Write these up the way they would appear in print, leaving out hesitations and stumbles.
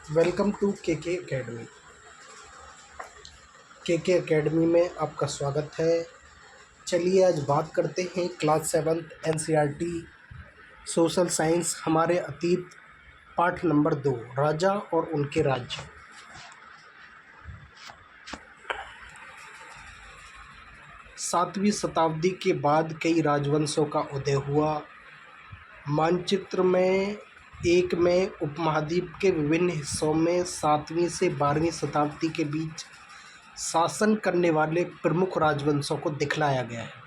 Welcome to के academy. के academy में आपका स्वागत है। चलिए आज बात करते हैं क्लास 7 एनसीईआरटी सोशल साइंस हमारे अतीत पाठ नंबर 2 राजा और उनके राज्य। सातवीं शताब्दी के बाद कई राजवंशों का उदय हुआ। मानचित्र में उपमहाद्वीप के विभिन्न हिस्सों में 7वीं से 12वीं शताब्दी के बीच शासन करने वाले प्रमुख राजवंशों को दिखलाया गया है।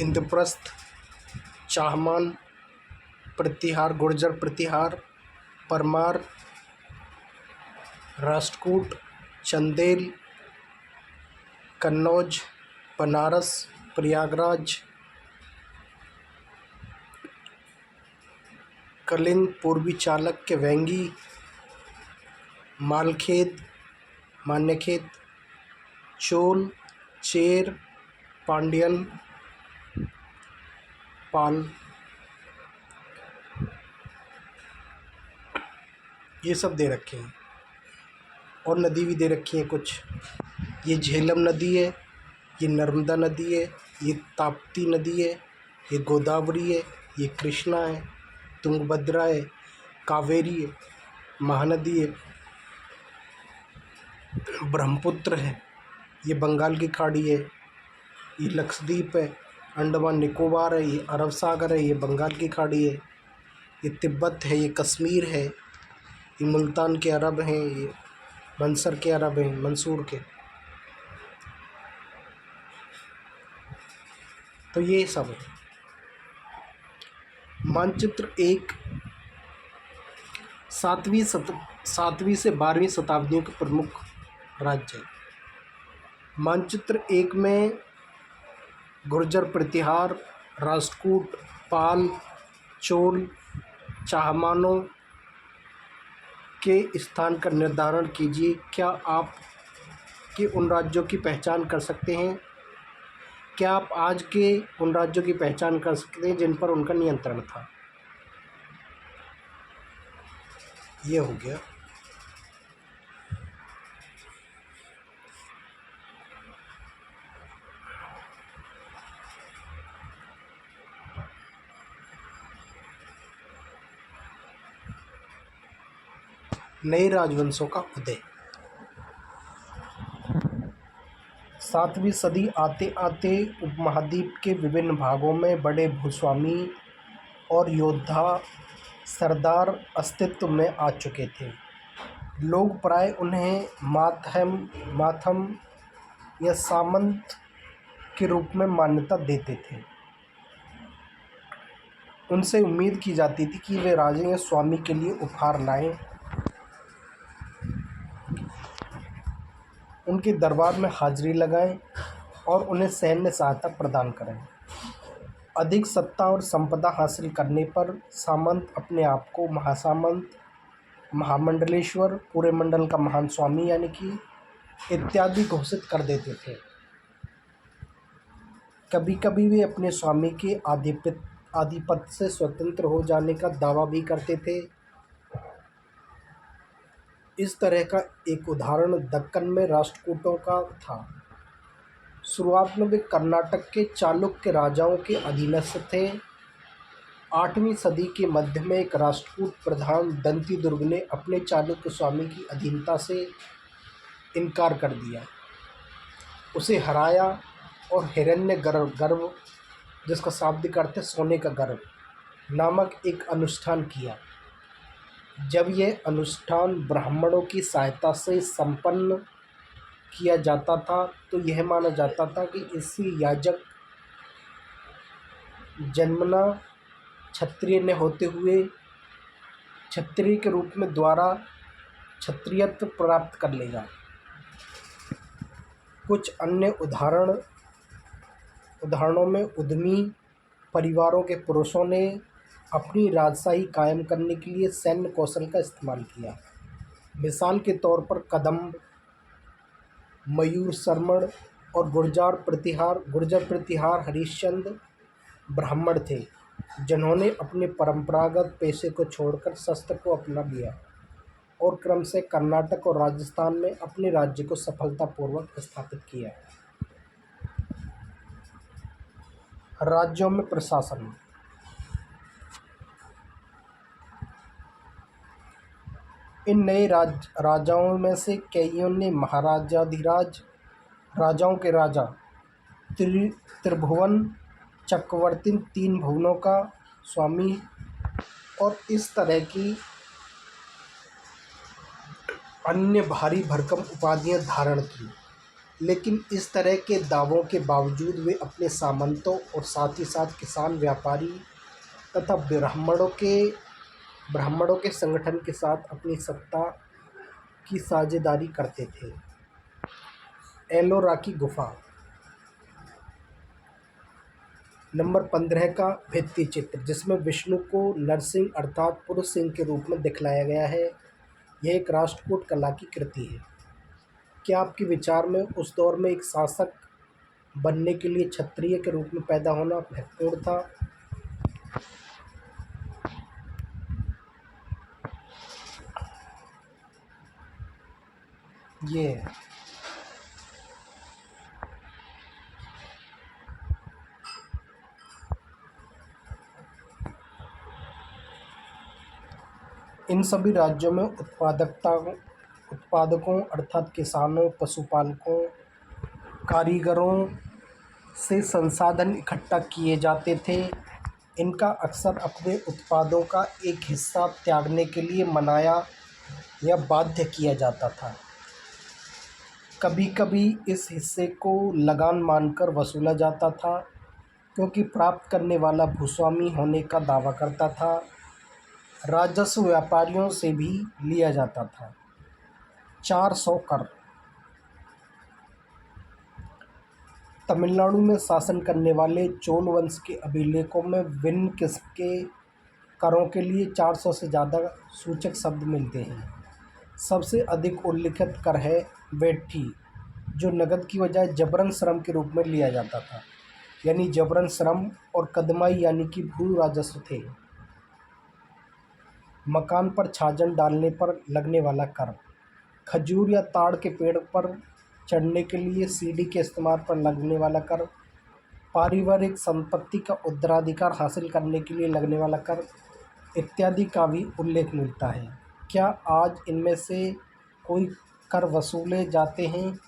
इंद्रप्रस्थ, चाहमान प्रतिहार, गुर्जर प्रतिहार, परमार, राष्ट्रकूट, चंदेल, कन्नौज, बनारस, प्रयागराज, कलिंग, पूर्वी चालुक्य, वेंगी, मालखेद, मान्यखेत, चोल, चेर, पांड्यन, पाल, ये सब दे रखे हैं। और नदी भी दे रखी है कुछ। ये झेलम नदी है, ये नर्मदा नदी है, ये ताप्ती नदी है, ये गोदावरी है, ये कृष्णा है, तुंगभद्रा है, कावेरी है, महानदी है, ब्रह्मपुत्र है, ये बंगाल की खाड़ी है, ये लक्षद्वीप है, अंडमान निकोबार है, ये अरब सागर है, ये बंगाल की खाड़ी है, ये तिब्बत है, ये कश्मीर है, ये मुल्तान के अरब हैं, ये मंसूर के अरब हैं, मंसूर के। तो ये सब है। मानचित्र 1 सातवीं से 12वीं शताब्दियों के प्रमुख राज्य। मानचित्र 1 में गुर्जर प्रतिहार, राष्ट्रकूट, पाल, चोल, चाहमानों के स्थान का निर्धारण कीजिए। क्या आप के उन राज्यों की पहचान कर सकते हैं? क्या आप आज के उन राज्यों की पहचान कर सकते हैं जिन पर उनका नियंत्रण था? ये हो गया। नए राजवंशों का उदय। 7वीं सदी आते आते उपमहाद्वीप के विभिन्न भागों में बड़े भूस्वामी और योद्धा सरदार अस्तित्व में आ चुके थे। लोग प्राय उन्हें माथम या सामंत के रूप में मान्यता देते थे। उनसे उम्मीद की जाती थी कि वे राजा या स्वामी के लिए उपहार लाएं, उनके दरबार में हाजिरी लगाएं और उन्हें सैन्य सहायता प्रदान करें। अधिक सत्ता और संपदा हासिल करने पर सामंत अपने आप को महासामंत, महामंडलेश्वर, पूरे मंडल का महान स्वामी यानी कि इत्यादि घोषित कर देते थे। कभी कभी वे अपने स्वामी के आधिपत्य से स्वतंत्र हो जाने का दावा भी करते थे। इस तरह का एक उदाहरण दक्कन में राष्ट्रकूटों का था। शुरुआत में वे कर्नाटक के चालुक्य राजाओं के अधीनस्थ थे। 8वीं सदी के मध्य में एक राष्ट्रकूट प्रधान दंती दुर्ग ने अपने चालुक्य स्वामी की अधीनता से इनकार कर दिया, उसे हराया और हिरण्य गर्भ, जिसका शाब्दिक अर्थ है सोने का गर्भ, नामक एक अनुष्ठान किया। जब यह अनुष्ठान ब्राह्मणों की सहायता से संपन्न किया जाता था तो यह माना जाता था कि इससे याजक जन्मना क्षत्रिय ने होते हुए क्षत्रिय के रूप में द्वारा क्षत्रियत्व प्राप्त कर लेगा। कुछ अन्य उदाहरणों में उद्यमी परिवारों के पुरुषों ने अपनी राजशाही कायम करने के लिए सैन्य कौशल का इस्तेमाल किया। मिसाल के तौर पर कदंब, मयूर शर्मण और गुर्जर प्रतिहार हरिश्चंद्र ब्राह्मण थे जिन्होंने अपने परंपरागत पेशे को छोड़कर शस्त्र को अपना लिया और क्रम से कर्नाटक और राजस्थान में अपने राज्य को सफलतापूर्वक स्थापित किया। राज्यों में प्रशासन। इन नए राजाओं में से कईयों ने महाराजाधिराज, राजाओं के राजा, त्रिभुवन चक्रवर्ती, तीन भुवनों का स्वामी और इस तरह की अन्य भारी भरकम उपाधियां धारण की। लेकिन इस तरह के दावों के बावजूद वे अपने सामंतों और साथ ही साथ किसान, व्यापारी तथा ब्राह्मणों के संगठन के साथ अपनी सत्ता की साझेदारी करते थे। एलोरा की गुफा। नंबर 15 का भित्ति चित्र, जिसमें विष्णु को नरसिंह अर्थात पुरुष सिंह के रूप में दिखलाया गया है, यह एक राष्ट्रकूट कला की कृति है। क्या आपके विचार में उस दौर में एक शासक बनने के लिए क्षत्रिय के रूप में पैदा होना महत्वपूर्ण था? ये है। इन सभी राज्यों में उत्पादकों अर्थात किसानों, पशुपालकों, कारीगरों से संसाधन इकट्ठा किए जाते थे। इनका अक्सर अपने उत्पादों का एक हिस्सा त्यागने के लिए मनाया या बाध्य किया जाता था। कभी कभी इस हिस्से को लगान मानकर वसूला जाता था, क्योंकि प्राप्त करने वाला भूस्वामी होने का दावा करता था। राजस्व व्यापारियों से भी लिया जाता था। 400 कर। तमिलनाडु में शासन करने वाले चोल वंश के अभिलेखों में विभिन्न किस्म के करों के लिए 400 से ज़्यादा सूचक शब्द मिलते हैं। सबसे अधिक उल्लिखित कर है वेट्ठी, जो नकद की बजाय जबरन श्रम के रूप में लिया जाता था, यानी जबरन श्रम, और कदमाई यानी कि भू राजस्व थे। मकान पर छाजन डालने पर लगने वाला कर, खजूर या ताड़ के पेड़ पर चढ़ने के लिए सीढ़ी के इस्तेमाल पर लगने वाला कर, पारिवारिक संपत्ति का उत्तराधिकार हासिल करने के लिए लगने वाला कर इत्यादि का भी उल्लेख मिलता है। क्या आज इनमें से कोई कर वसूले जाते हैं?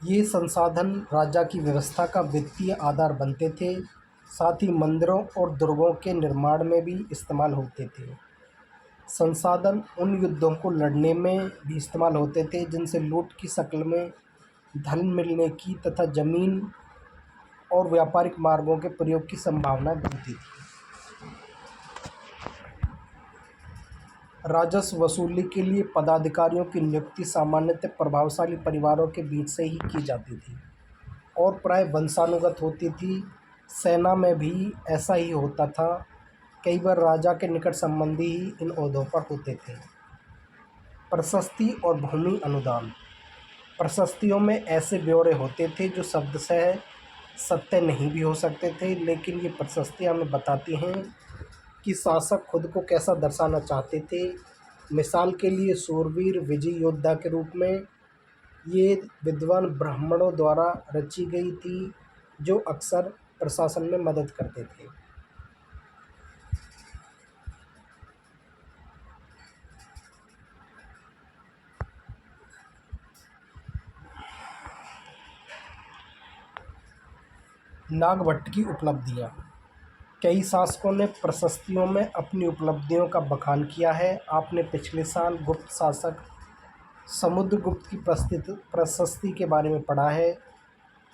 ये संसाधन राजा की व्यवस्था का वित्तीय आधार बनते थे, साथ ही मंदिरों और दुर्गों के निर्माण में भी इस्तेमाल होते थे। संसाधन उन युद्धों को लड़ने में भी इस्तेमाल होते थे जिनसे लूट की शक्ल में धन मिलने की तथा जमीन और व्यापारिक मार्गों के प्रयोग की संभावना बनती थी। राजस्व वसूली के लिए पदाधिकारियों की नियुक्ति सामान्यतः प्रभावशाली परिवारों के बीच से ही की जाती थी और प्राय वंशानुगत होती थी। सेना में भी ऐसा ही होता था। कई बार राजा के निकट संबंधी ही इन ओहदों पर होते थे। प्रशस्ति और भूमि अनुदान। प्रशस्तियों में ऐसे ब्यौरे होते थे जो शब्दशः सत्य नहीं भी हो सकते थे, लेकिन ये प्रशस्तियाँ हमें बताती हैं कि शासक खुद को कैसा दर्शाना चाहते थे। मिसाल के लिए शूरवीर, विजयी योद्धा के रूप में ये विद्वान ब्राह्मणों द्वारा रची गई थी, जो अक्सर प्रशासन में मदद करते थे। नागभट्ट की उपलब्धियाँ। कई शासकों ने प्रशस्तियों में अपनी उपलब्धियों का बखान किया है। आपने पिछले साल गुप्त शासक समुद्रगुप्त की प्रशस्ति के बारे में पढ़ा है।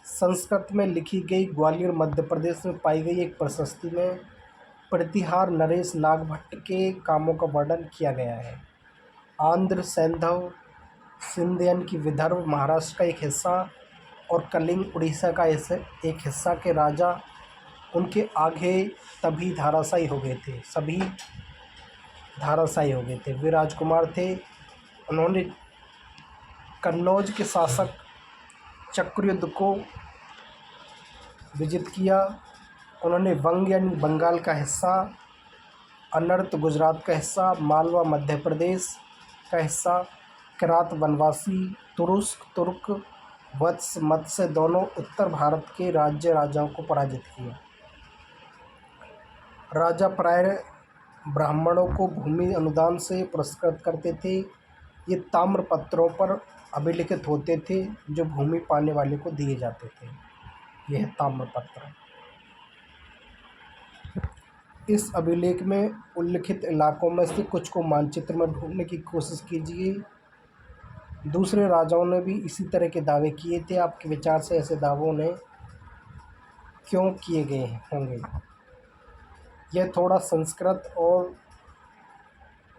संस्कृत में लिखी गई ग्वालियर मध्य प्रदेश में पाई गई एक प्रशस्ति में प्रतिहार नरेश नागभट्ट के कामों का वर्णन किया गया है। आंध्र, सैंधव, सिंध यानी कि विदर्भ महाराष्ट्र का एक हिस्सा और कलिंग उड़ीसा का एक हिस्सा के राजा उनके आगे तभी धराशायी हो गए थे। सभी धाराशायी हो गए थे। वे राजकुमार थे। उन्होंने कन्नौज के शासक चक्रयुद्ध को विजित किया। उन्होंने वंग यानी बंगाल का हिस्सा, अनर्त गुजरात का हिस्सा, मालवा मध्य प्रदेश का हिस्सा, किरात वनवासी, तुरुस्क, तुर्क, वत्स, मत्स्य दोनों उत्तर भारत के राज्य राजाओं को पराजित किया। राजा प्रायः ब्राह्मणों को भूमि अनुदान से पुरस्कृत करते थे। ये ताम्र पत्रों पर अभिलिखित होते थे जो भूमि पाने वाले को दिए जाते थे। यह ताम्र पत्र। इस अभिलेख में उल्लिखित इलाकों में से कुछ को मानचित्र में ढूंढने की कोशिश कीजिए। दूसरे राजाओं ने भी इसी तरह के दावे किए थे। आपके विचार से ऐसे दावों ने क्यों किए गए होंगे? यह थोड़ा संस्कृत और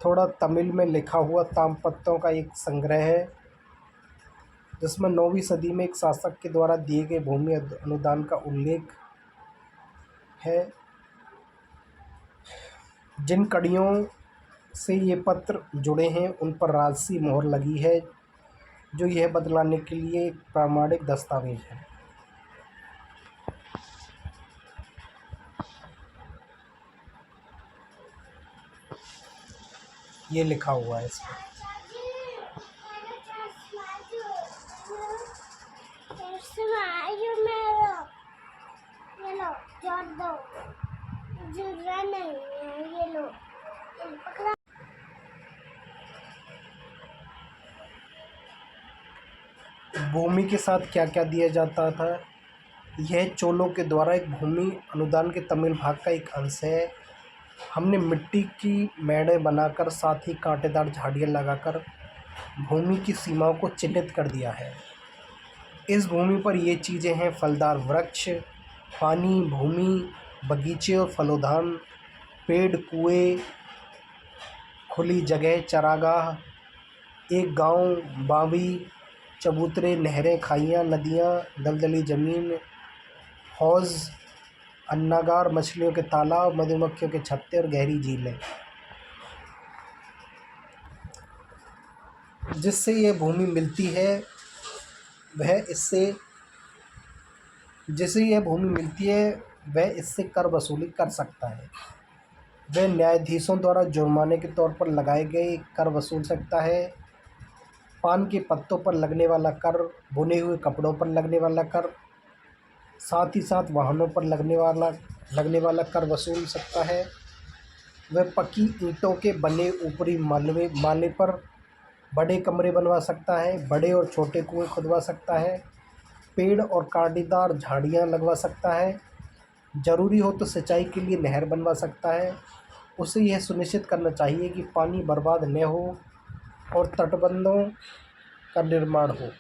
थोड़ा तमिल में लिखा हुआ ताम्रपत्रों का एक संग्रह है, जिसमें 9वीं सदी में एक शासक के द्वारा दिए गए भूमि अनुदान का उल्लेख है। जिन कड़ियों से ये पत्र जुड़े हैं उन पर राजसी मोहर लगी है, जो यह बतलाने के लिए एक प्रामाणिक दस्तावेज है। ये लिखा हुआ है इसमें। भूमि के साथ क्या क्या दिया जाता था? यह चोलों के द्वारा एक भूमि अनुदान के तमिल भाग का एक अंश है। हमने मिट्टी की मेड़े बनाकर, साथ ही कांटेदार झाड़ियाँ लगाकर भूमि की सीमाओं को चिन्हित कर दिया है। इस भूमि पर ये चीज़ें हैं: फलदार वृक्ष, पानी, भूमि, बगीचे और फलोद्यान, पेड़, कुएं, खुली जगह, चरागाह, एक गांव, बावी, चबूतरे, नहरें, खाइयाँ, नदियाँ, दलदली ज़मीन, हौज़, अन्नागार, मछलियों के तालाब, मधुमक्खियों के छत्ते और गहरी झीलें। जिससे यह भूमि मिलती है वह इससे कर वसूली कर सकता है। वह न्यायाधीशों द्वारा जुर्माने के तौर पर लगाए गए कर वसूल सकता है। पान के पत्तों पर लगने वाला कर, बुने हुए कपड़ों पर लगने वाला कर, साथ ही साथ वाहनों पर लगने वाला कर वसूल सकता है। वह पक्की ईंटों के बने ऊपरी माले पर बड़े कमरे बनवा सकता है, बड़े और छोटे कुएं खुदवा सकता है, पेड़ और कांटेदार झाड़ियाँ लगवा सकता है। ज़रूरी हो तो सिंचाई के लिए नहर बनवा सकता है। उसे यह सुनिश्चित करना चाहिए कि पानी बर्बाद न हो और तटबंधों का निर्माण हो।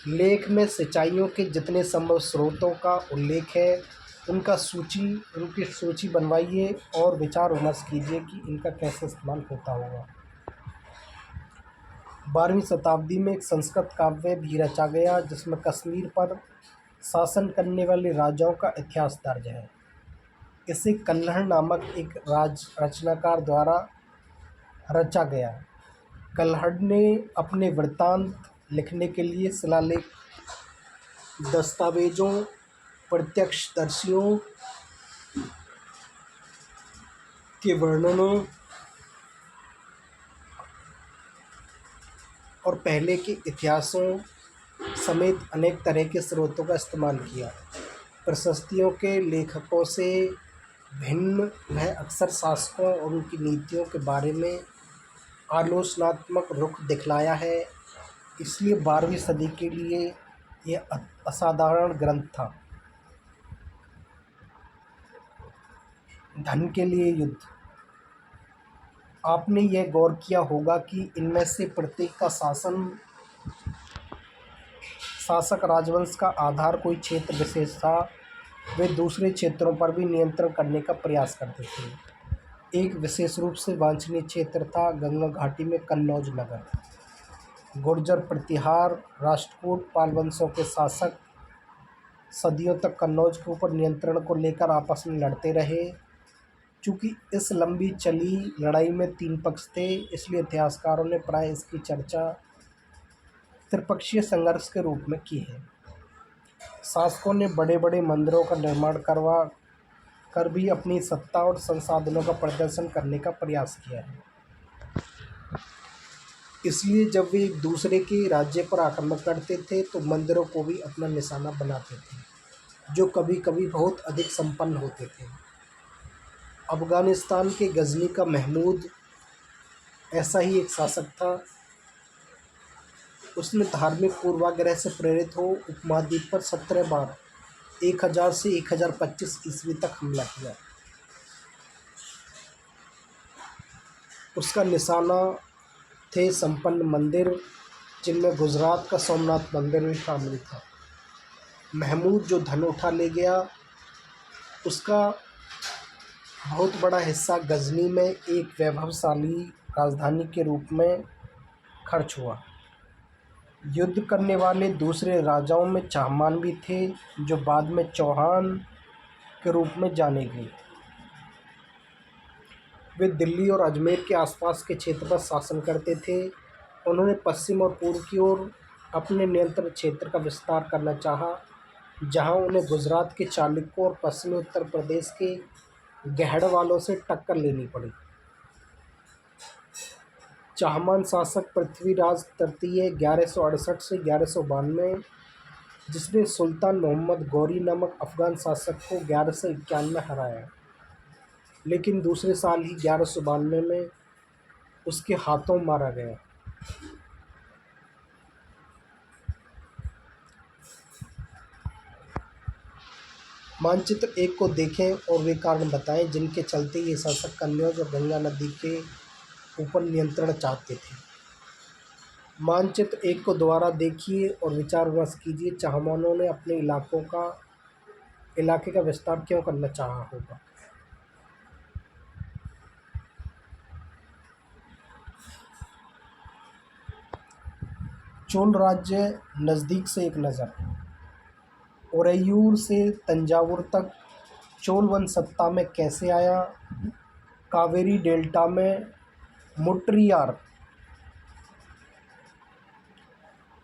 लेख में सिंचाइयों के जितने संभव स्रोतों का उल्लेख है उनकी सूची बनवाइए और विचार विमर्श कीजिए कि इनका कैसे इस्तेमाल होता होगा। 12वीं शताब्दी में एक संस्कृत काव्य भी रचा गया जिसमें कश्मीर पर शासन करने वाले राजाओं का इतिहास दर्ज है। इसे कल्हड़ नामक एक रचनाकार द्वारा रचा गया। कल्हड़ ने अपने वृत्तांत लिखने के लिए शिलालेख, दस्तावेजों, प्रत्यक्षदर्शियों के वर्णनों और पहले के इतिहासों समेत अनेक तरह के स्रोतों का इस्तेमाल किया। प्रशस्तियों के लेखकों से भिन्न वह अक्सर शासकों और उनकी नीतियों के बारे में आलोचनात्मक रुख दिखलाया है। इसलिए 12वीं सदी के लिए यह असाधारण ग्रंथ था। धन के लिए युद्ध। आपने यह गौर किया होगा कि इनमें से प्रत्येक का शासक राजवंश का आधार कोई क्षेत्र विशेष था। वे दूसरे क्षेत्रों पर भी नियंत्रण करने का प्रयास करते थे। एक विशेष रूप से वांछनीय क्षेत्र था गंगा घाटी में कन्नौज नगर। गुर्जर, प्रतिहार, राष्ट्रकूट, पाल वंशों के शासक सदियों तक कन्नौज के ऊपर नियंत्रण को लेकर आपस में लड़ते रहे। चूँकि इस लंबी चली लड़ाई में 3 पक्ष थे, इसलिए इतिहासकारों ने प्राय इसकी चर्चा त्रिपक्षीय संघर्ष के रूप में की है। शासकों ने बड़े-बड़े मंदिरों का निर्माण करवा कर भी अपनी सत्ता और संसाधनों का प्रदर्शन करने का प्रयास किया है। इसलिए जब वे एक दूसरे के राज्य पर आक्रमण करते थे तो मंदिरों को भी अपना निशाना बनाते थे, जो कभी-कभी बहुत अधिक संपन्न होते थे। अफ़गानिस्तान के गजनी का महमूद ऐसा ही एक शासक था। उसने धार्मिक पूर्वाग्रह से प्रेरित हो उपमहाद्वीप पर 17 बार 1000 से 1025 ईस्वी तक हमला किया। उसका निशाना थे संपन्न मंदिर, जिनमें गुजरात का सोमनाथ मंदिर भी शामिल था। महमूद जो धन उठा ले गया, उसका बहुत बड़ा हिस्सा गजनी में एक वैभवशाली राजधानी के रूप में खर्च हुआ। युद्ध करने वाले दूसरे राजाओं में चाहमान भी थे, जो बाद में चौहान के रूप में जाने गए। वे दिल्ली और अजमेर के आसपास के क्षेत्र पर शासन करते थे। उन्होंने पश्चिम और पूर्व की ओर अपने नियंत्रण क्षेत्र का विस्तार करना चाहा, जहां उन्हें गुजरात के चालुक्यों और पश्चिमी उत्तर प्रदेश के गहड़वालों से टक्कर लेनी पड़ी। चाहमान शासक पृथ्वीराज तृतीय 1168 से 1192, जिसने सुल्तान मोहम्मद गौरी नामक अफ़गान शासक को 1151 में हराया, लेकिन दूसरे साल ही 1192 में उसके हाथों मारा गया। मानचित्र 1 को देखें और वे कारण बताएं जिनके चलते ये शासक कन्नौज और गंगा नदी के ऊपर नियंत्रण चाहते थे। मानचित्र 1 को दोबारा देखिए और विचार विमर्श कीजिए। चाहमानों ने अपने इलाके का विस्तार क्यों करना चाहा होगा। चोल राज्य नज़दीक से एक नज़र। उरैयूर से तंजावुर तक चोल वंश सत्ता में कैसे आया। कावेरी डेल्टा में मुट्टियार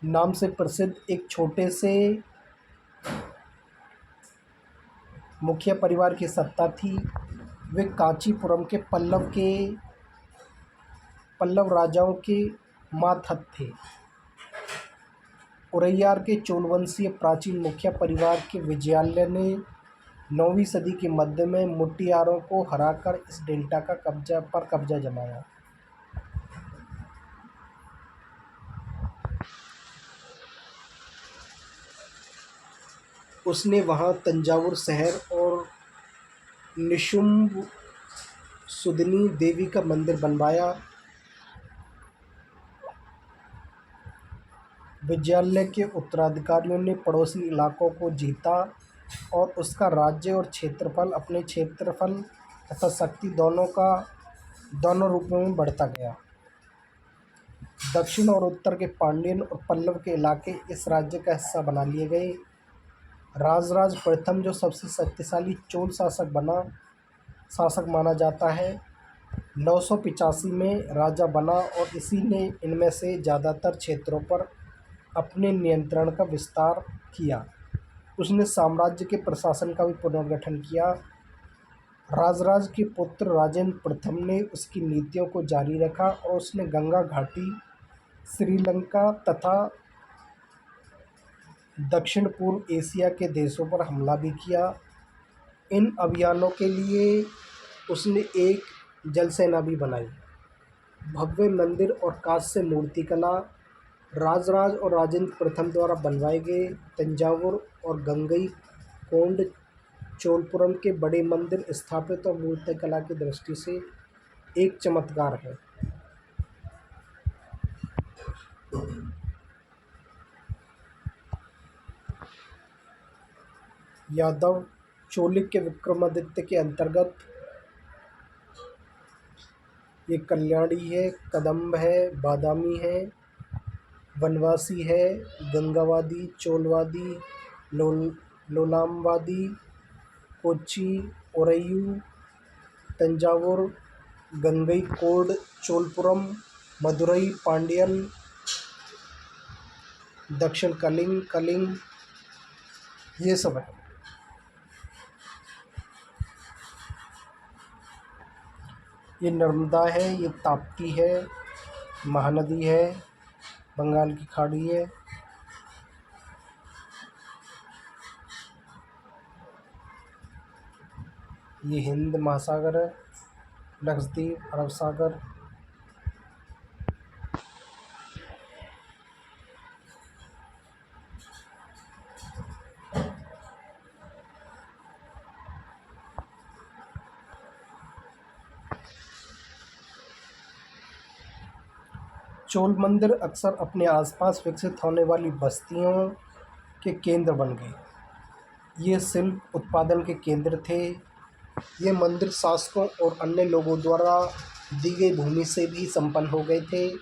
नाम से प्रसिद्ध एक छोटे से मुखिया परिवार की सत्ता थी। वे कांचीपुरम के पल्लव राजाओं के मातहत थे। उरैयार के चोलवंशीय प्राचीन मुखिया परिवार के विजयालय ने 9वीं सदी के मध्य में मुट्टियारों को हराकर इस डेल्टा का कब्जा जमाया। उसने वहां तंजावुर शहर और निशुंभ सुदनी देवी का मंदिर बनवाया। विजयालय के उत्तराधिकारियों ने पड़ोसी इलाकों को जीता और उसका राज्य और क्षेत्रफल अपने क्षेत्रफल तथा शक्ति दोनों रूपों में बढ़ता गया। दक्षिण और उत्तर के पांड्यन और पल्लव के इलाके इस राज्य का हिस्सा बना लिए गए। राजराज प्रथम, जो सबसे शक्तिशाली चोल शासक माना जाता है, 985 में राजा बना और इसी ने इनमें से ज़्यादातर क्षेत्रों पर अपने नियंत्रण का विस्तार किया। उसने साम्राज्य के प्रशासन का भी पुनर्गठन किया। राजराज के पुत्र राजेंद्र प्रथम ने उसकी नीतियों को जारी रखा और उसने गंगा घाटी, श्रीलंका तथा दक्षिण पूर्व एशिया के देशों पर हमला भी किया। इन अभियानों के लिए उसने एक जलसेना भी बनाई। भव्य मंदिर और कांस्य मूर्तिकला राजराज और राजेंद्र प्रथम द्वारा बनवाए गए तंजावुर और गंगईकोंड चोलपुरम के बड़े मंदिर स्थापित और मूर्तिकला की दृष्टि से एक चमत्कार है। यादव चालुक्य विक्रमादित्य के अंतर्गत ये कल्याणी है, कदंब है, बादामी है, वनवासी है, गंगावादी, चोलवादी, लोलामवादी, कोच्चि, ओरैयू, तंजावुर, गंगईकोंड चोलपुरम, मदुरई पांडियन, दक्षिण कलिंग कलिंग, ये सब है। ये नर्मदा है, ये ताप्ती है, महानदी है, बंगाल की खाड़ी है। ये हिंद महासागर है, लक्षद्वीप, अरब सागर। चोल मंदिर अक्सर अपने आसपास विकसित होने वाली बस्तियों के केंद्र बन गए। ये शिल्प उत्पादन के केंद्र थे। ये मंदिर शासकों और अन्य लोगों द्वारा दी गई भूमि से भी संपन्न हो गए थे।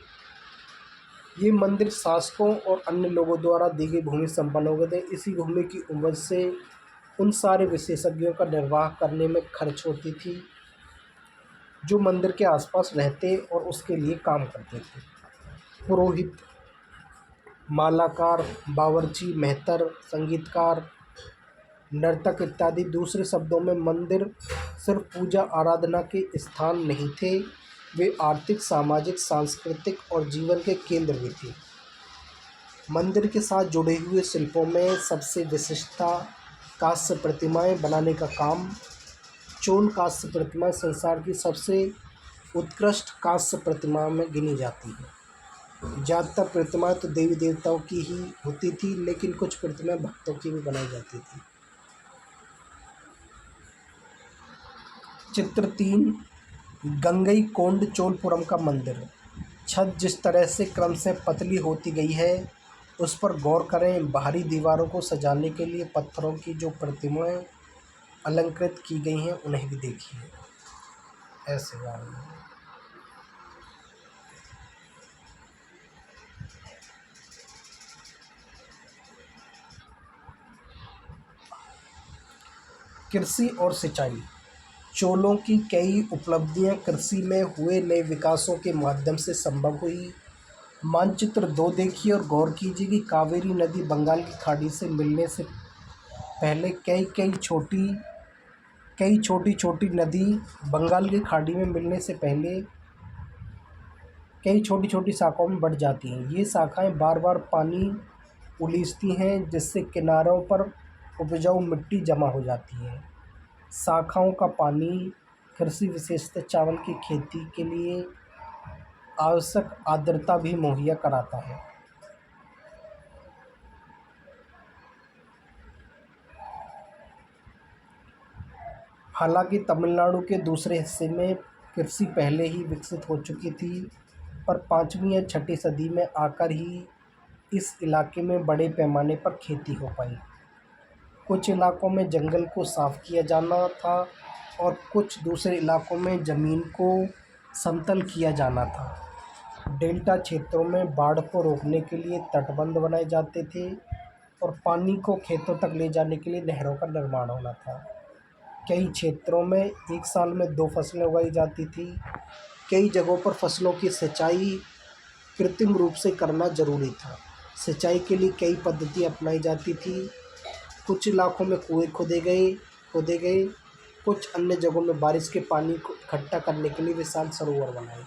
ये मंदिर शासकों और अन्य लोगों द्वारा दी गई भूमि संपन्न हो गए थे। इसी भूमि की उपज से उन सारे विशेषज्ञों का निर्वाह करने में खर्च होती थी जो मंदिर के आसपास रहते और उसके लिए काम करते थे। पुरोहित, मालाकार, बावर्ची, मेहतर, संगीतकार, नर्तक इत्यादि। दूसरे शब्दों में मंदिर सिर्फ पूजा आराधना के स्थान नहीं थे, वे आर्थिक, सामाजिक, सांस्कृतिक और जीवन के केंद्र भी थे। मंदिर के साथ जुड़े हुए शिल्पों में सबसे विशिष्टता कांस्य प्रतिमाएं बनाने का काम। चोल कांस्य प्रतिमाएं संसार की सबसे उत्कृष्ट कांस्य प्रतिमाओं में गिनी जाती हैं। ज़्यादातर प्रतिमाएं तो देवी देवताओं की ही होती थी, लेकिन कुछ प्रतिमाएं भक्तों की भी बनाई जाती थी। चित्र 3, गंगईकोंड चोलपुरम का मंदिर। छत जिस तरह से क्रम से पतली होती गई है उस पर गौर करें। बाहरी दीवारों को सजाने के लिए पत्थरों की जो प्रतिमाएं अलंकृत की गई हैं उन्हें भी देखिए। ऐसे कृषि और सिंचाई। चोलों की कई उपलब्धियां कृषि में हुए नए विकासों के माध्यम से संभव हुई। मानचित्र 2 देखिए और गौर कीजिए कि कावेरी नदी बंगाल की खाड़ी से मिलने से पहले कई छोटी छोटी नदी बंगाल की खाड़ी में मिलने से पहले कई छोटी छोटी शाखाओं में बढ़ जाती हैं। ये शाखाएं बार बार पानी उलीचती हैं, जिससे किनारों पर उपजाऊ मिट्टी जमा हो जाती है। शाखाओं का पानी कृषि, विशेषतः चावल की खेती के लिए आवश्यक आर्द्रता भी मुहैया कराता है। हालांकि तमिलनाडु के दूसरे हिस्से में कृषि पहले ही विकसित हो चुकी थी, पर 5वीं या 6ठी सदी में आकर ही इस इलाके में बड़े पैमाने पर खेती हो पाई। कुछ इलाकों में जंगल को साफ किया जाना था और कुछ दूसरे इलाकों में ज़मीन को समतल किया जाना था। डेल्टा क्षेत्रों में बाढ़ को रोकने के लिए तटबंध बनाए जाते थे और पानी को खेतों तक ले जाने के लिए नहरों का निर्माण होना था। कई क्षेत्रों में एक साल में 2 फसलें उगाई जाती थी। कई जगहों पर फसलों की सिंचाई कृत्रिम रूप से करना जरूरी था। सिंचाई के लिए कई पद्धतियाँ अपनाई जाती थी। कुछ इलाकों में कुएं खोदे गए। कुछ अन्य जगहों में बारिश के पानी को इकट्ठा करने के लिए विशाल सरोवर बनाए।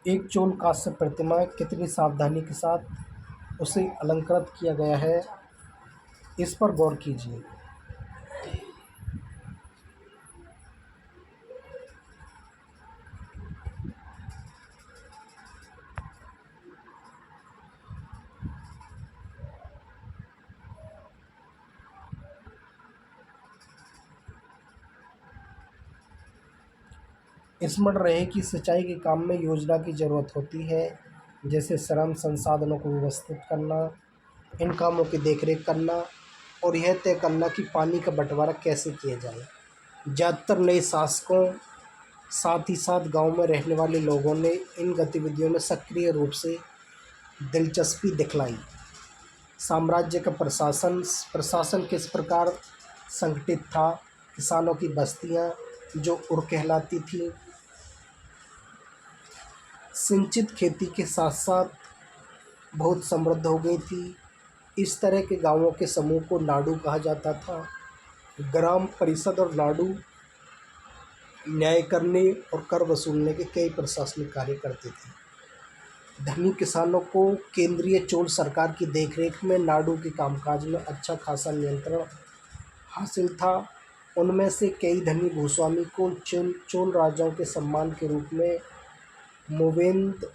एक चोल कांस्य प्रतिमा कितनी सावधानी के साथ उसे अलंकृत किया गया है, इस पर गौर कीजिए। स्मरण रहे कि सिंचाई के काम में योजना की ज़रूरत होती है, जैसे श्रम संसाधनों को व्यवस्थित करना, इन कामों की देखरेख करना और यह तय करना कि पानी का बंटवारा कैसे किया जाए। ज़्यादातर नए शासकों, साथ ही साथ गांव में रहने वाले लोगों ने इन गतिविधियों में सक्रिय रूप से दिलचस्पी दिखलाई। साम्राज्य का प्रशासन किस प्रकार संगठित था। किसानों की बस्तियां जो उर कहलाती थी, सिंचित खेती के साथ साथ बहुत समृद्ध हो गई थी। इस तरह के गांवों के समूह को नाडु कहा जाता था। ग्राम परिषद और नाडु न्याय करने और कर वसूलने के कई प्रशासनिक कार्य करते थे। धनी किसानों को केंद्रीय चोल सरकार की देखरेख में नाडु के कामकाज में अच्छा खासा नियंत्रण हासिल था। उनमें से कई धनी भूस्वामी को चोल राजाओं के सम्मान के रूप में मोवेंद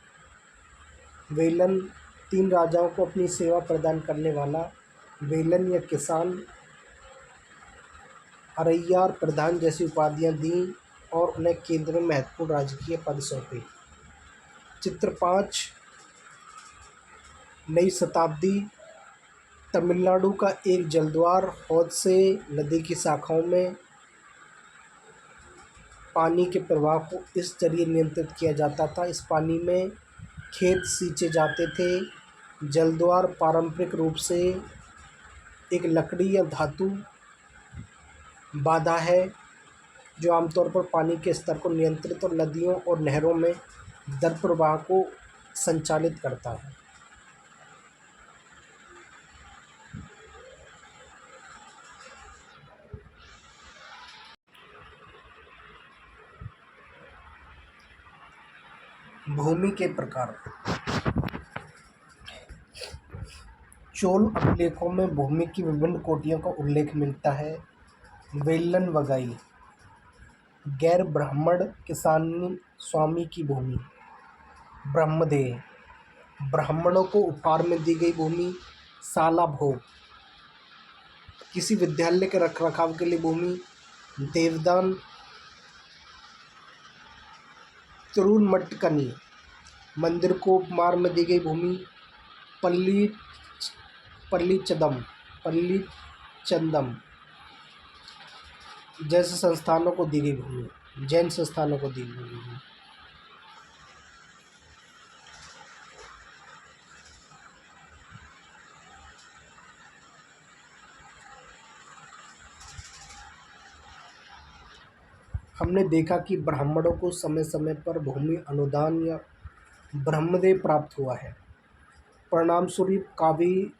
वेलन, 3 राजाओं को अपनी सेवा प्रदान करने वाला वेलन या किसान, अरैयार प्रधान जैसी उपाधियां दी और उन्हें केंद्र में महत्वपूर्ण राजकीय पद सौंपे। चित्र 5, नई शताब्दी। तमिलनाडु का एक जलद्वार हौद से नदी की शाखाओं में पानी के प्रवाह को इस जरिए नियंत्रित किया जाता था। इस पानी में खेत सींचे जाते थे। जलद्वार पारंपरिक रूप से एक लकड़ी या धातु बाधा है जो आमतौर पर पानी के स्तर को नियंत्रित और नदियों और नहरों में दर प्रवाह को संचालित करता है। भूमि के प्रकार। चोल अभिलेखों में भूमि की विभिन्न कोटियों का उल्लेख मिलता है। वेल्लन वगाई, गैर ब्राह्मण किसान स्वामी की भूमि। ब्रह्मदेय, ब्राह्मणों को उपहार में दी गई भूमि। साला भोग, किसी विद्यालय के रखरखाव के लिए भूमि। देवदान। तिरुमट्टकनी, मंदिर को उपहार में दी गई भूमि। पल्ली पल्लीचंदम, जैसे संस्थानों को दी गई भूमि, जैन संस्थानों को दी गई भूमि। हमने देखा कि ब्राह्मणों को समय समय पर भूमि अनुदान या ब्रह्मदेय प्राप्त हुआ है। परिणामस्वरूप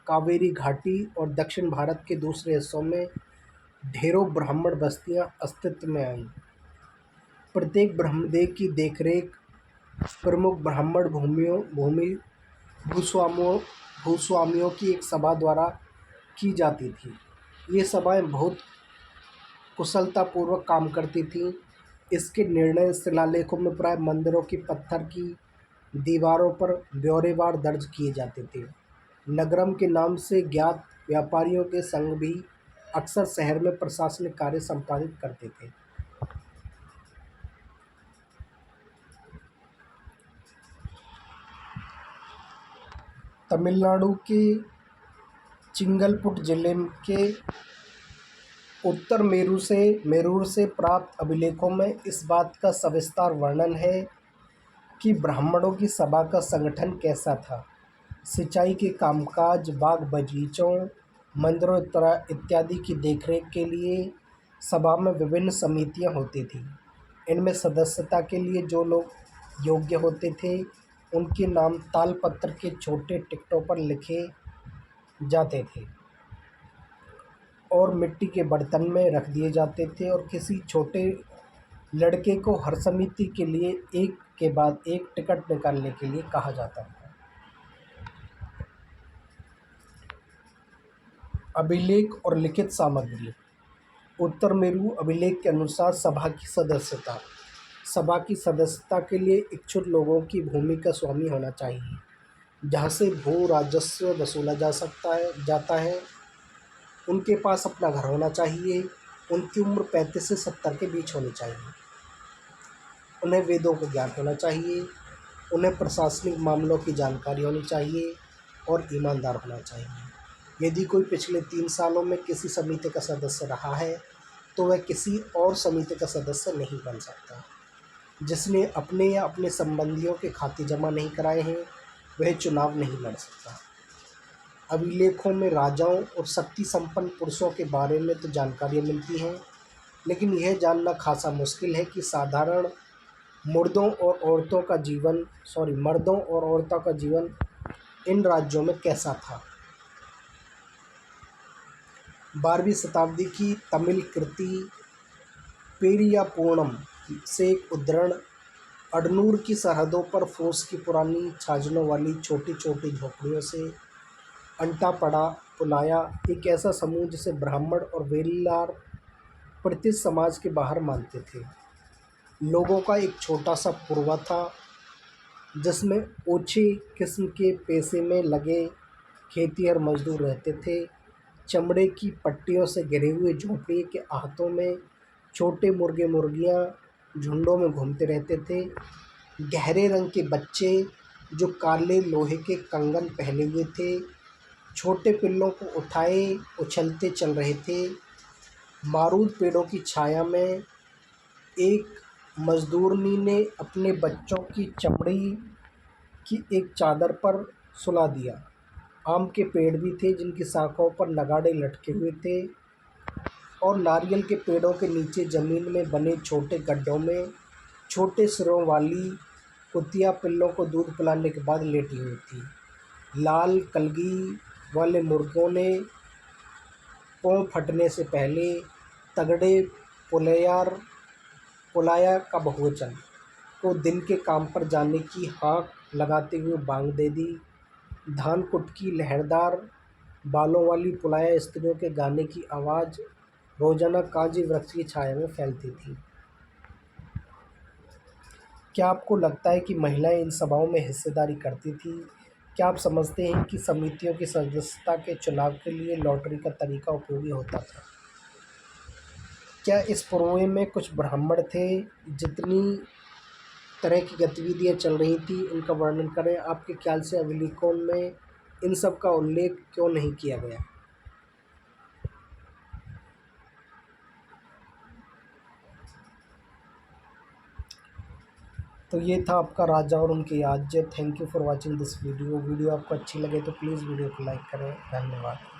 कावेरी घाटी और दक्षिण भारत के दूसरे हिस्सों में ढेरों ब्राह्मण बस्तियां अस्तित्व में आईं। प्रत्येक ब्रह्मदेव की देखरेख प्रमुख ब्राह्मण भूस्वामियों की एक सभा द्वारा की जाती थी। ये सभाएं बहुत कुशलतापूर्वक काम करती थीं। इसके निर्णय शिलालेखों में प्राय मंदिरों की पत्थर की दीवारों पर ब्यौरेवार दर्ज किए जाते थे। नगरम के नाम से ज्ञात व्यापारियों के संघ भी अक्सर शहर में प्रशासनिक कार्य संपादित करते थे। तमिलनाडु के चिंगलपुट जिले के उत्तर मेरूर से प्राप्त अभिलेखों में इस बात का सविस्तार वर्णन है कि ब्राह्मणों की सभा का संगठन कैसा था। सिंचाई के कामकाज, बाग बगीचों, मंदिरों इत्यादि की देखरेख के लिए सभा में विभिन्न समितियां होती थीं। इनमें सदस्यता के लिए जो लोग योग्य होते थे उनके नाम तालपत्र के छोटे टिकटों पर लिखे जाते थे और मिट्टी के बर्तन में रख दिए जाते थे और किसी छोटे लड़के को हर समिति के लिए एक के बाद एक टिकट निकालने के लिए कहा जाता था। अभिलेख और लिखित सामग्री। उत्तर मेरू अभिलेख के अनुसार सभा की सदस्यता के लिए इच्छुक लोगों की भूमि का स्वामी होना चाहिए जहाँ से भू राजस्व वसूला जाता है। उनके पास अपना घर होना चाहिए। उनकी उम्र 35 से 70 के बीच होनी चाहिए। उन्हें वेदों का ज्ञान होना चाहिए। उन्हें प्रशासनिक मामलों की जानकारी होनी चाहिए और ईमानदार होना चाहिए। यदि कोई पिछले 3 सालों में किसी समिति का सदस्य रहा है तो वह किसी और समिति का सदस्य नहीं बन सकता। जिसने अपने या अपने संबंधियों के खाते जमा नहीं कराए हैं वह चुनाव नहीं लड़ सकता। अभिलेखों में राजाओं और शक्ति संपन्न पुरुषों के बारे में तो जानकारियाँ मिलती हैं, लेकिन यह जानना खासा मुश्किल है कि साधारण मर्दों और औरतों का जीवन इन राज्यों में कैसा था। 12वीं शताब्दी की तमिल कृति पेरिया पूर्णम से एक उद्धरण, अडनूर की सरहदों पर फूस की पुरानी छाजनों वाली छोटी छोटी झोपड़ियों से अंटा पड़ा पुलाया एक ऐसा समूह जिसे ब्राह्मण और वेलीलार ब्रिटिश समाज के बाहर मानते थे। लोगों का एक छोटा सा पुरवा था जिसमें ओछे किस्म के पेशे में लगे खेतिहर मजदूर रहते थे। चमड़े की पट्टियों से घिरे हुए झोंपड़ी के आहतों में छोटे मुर्गे मुर्गियां झुंडों में घूमते रहते थे। गहरे रंग के बच्चे जो काले लोहे के कंगन पहने हुए थे छोटे पिल्लों को उठाए उछलते चल रहे थे। मारूद पेड़ों की छाया में एक मजदूरनी ने अपने बच्चों की चमड़ी की एक चादर पर सुला दिया। आम के पेड़ भी थे जिनकी शाखाओं पर नगाड़े लटके हुए थे और नारियल के पेड़ों के नीचे ज़मीन में बने छोटे गड्ढों में छोटे सिरों वाली कुतिया पिल्लों को दूध पिलाने के बाद लेटी हुई थी। लाल कलगी वाले मुर्गों ने पों फटने से पहले तगड़े पुलाया का बहुवचन को दिन के काम पर जाने की हाँक लगाते हुए बांग दे दी। धान कुट की लहरदार बालों वाली पुलाया स्त्रियों के गाने की आवाज़ रोजाना काजी वृक्ष की छाया में फैलती थी। क्या आपको लगता है कि महिलाएं इन सभाओं में हिस्सेदारी करती थी? क्या आप समझते हैं कि समितियों की सदस्यता के चुनाव के लिए लॉटरी का तरीका उपयोगी होता था? क्या इस पुरवे में कुछ ब्राह्मण थे? जितनी तरह की गतिविधियां चल रही थी उनका वर्णन करें। आपके ख्याल से अभिलेखों में इन सब का उल्लेख क्यों नहीं किया गया? तो ये था आपका राजा और उनके याज्य। Thank you for watching this video. Video आपको अच्छी लगे तो प्लीज़ वीडियो को लाइक करें। धन्यवाद।